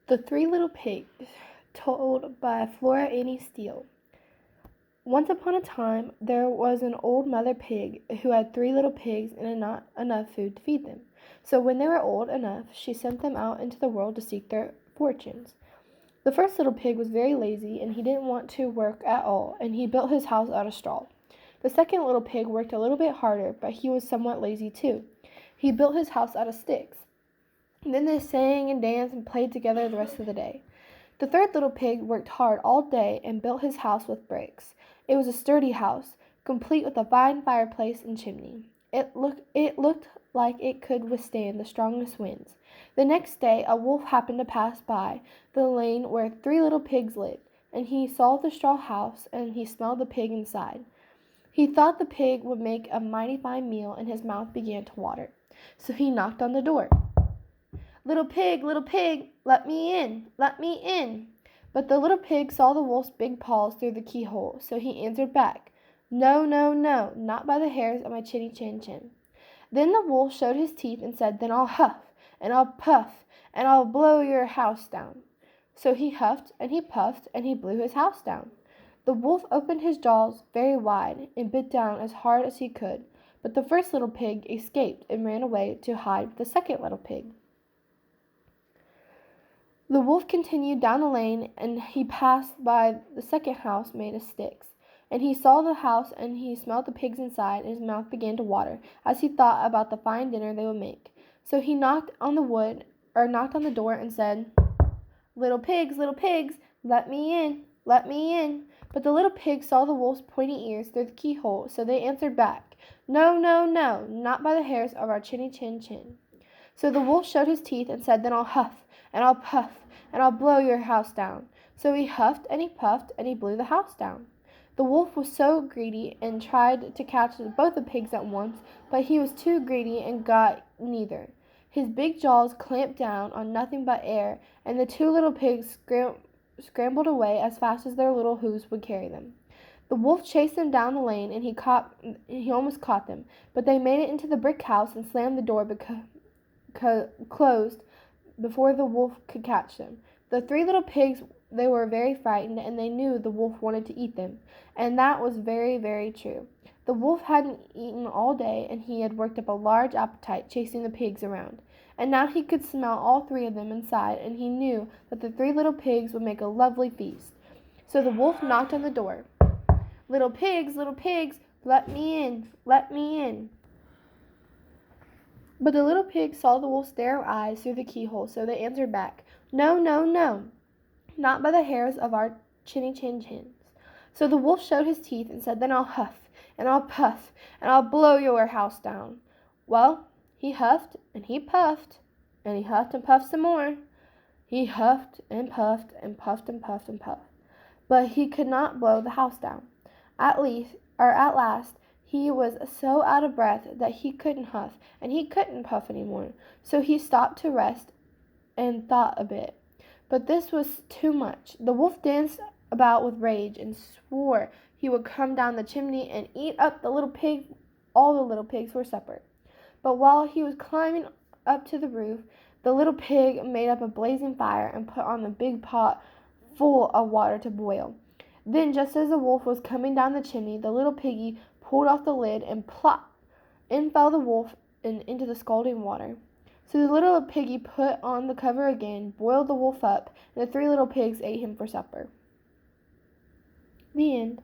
The Three Little Pigs, told by Flora Annie Steele. Once upon a time there was an old mother pig who had three little pigs and not enough food to feed them. So when they were old enough, she sent them out into the world to seek their fortunes. The first little pig was very lazy and he didn't want to work at all, and he built his house out of straw. The second little pig worked a little bit harder, but he was somewhat lazy too. He built his house out of sticks. Then they sang and danced and played together the rest of the day. The third little pig worked hard all day and built his house with bricks. It was a sturdy house, complete with a fine fireplace and chimney. It looked like it could withstand the strongest winds. The next day a wolf happened to pass by the lane where three little pigs lived, and he saw the straw house and he smelled the pig inside. He thought the pig would make a mighty fine meal, and his mouth began to water. So he knocked on the door. Little pig, let me in, let me in." But the little pig saw the wolf's big paws through the keyhole, so he answered back, "No, no, no, not by the hairs of my chinny chin chin." Then the wolf showed his teeth and said, "Then I'll huff, and I'll puff, and I'll blow your house down." So he huffed, and he puffed, and he blew his house down. The wolf opened his jaws very wide and bit down as hard as he could, but the first little pig escaped and ran away to hide with the second little pig. The wolf continued down the lane, and he passed by the second house made of sticks. And he saw the house, and he smelled the pigs inside, and his mouth began to water as he thought about the fine dinner they would make. So he knocked on the door and said, little pigs, let me in, let me in." But the little pigs saw the wolf's pointy ears through the keyhole, so they answered back, "No, no, no, not by the hairs of our chinny chin chin." So the wolf showed his teeth and said, "Then I'll huff, and I'll puff, and I'll blow your house down." So he huffed, and he puffed, and he blew the house down. The wolf was so greedy and tried to catch both the pigs at once, but he was too greedy and got neither. His big jaws clamped down on nothing but air, and the two little pigs scrambled away as fast as their little hoofs would carry them. The wolf chased them down the lane, and he almost caught them, but they made it into the brick house and slammed the door closed before the wolf could catch them. The three little pigs, they were very frightened, and they knew the wolf wanted to eat them, and that was very, very true. The wolf hadn't eaten all day, and he had worked up a large appetite chasing the pigs around, and now he could smell all three of them inside, and he knew that the three little pigs would make a lovely feast. So the wolf knocked on the door. Little pigs, let me in, let me in." But the little pigs saw the wolf's narrow eyes through the keyhole, so they answered back, "No, no, no, not by the hairs of our chinny chin chins." So the wolf showed his teeth and said, "Then I'll huff, and I'll puff, and I'll blow your house down." Well, he huffed, and he puffed, and he huffed and puffed some more. He huffed and puffed and puffed and puffed and puffed, but he could not blow the house down. At last, he was so out of breath that he couldn't huff and he couldn't puff any more. So he stopped to rest and thought a bit. But this was too much. The wolf danced about with rage and swore he would come down the chimney and eat up all the little pigs for supper. But while he was climbing up to the roof, the little pig made up a blazing fire and put on the big pot full of water to boil. Then, just as the wolf was coming down the chimney, the little piggy pulled off the lid, and plop! In fell the wolf into the scalding water. So the little piggy put on the cover again, boiled the wolf up, and the three little pigs ate him for supper. The end.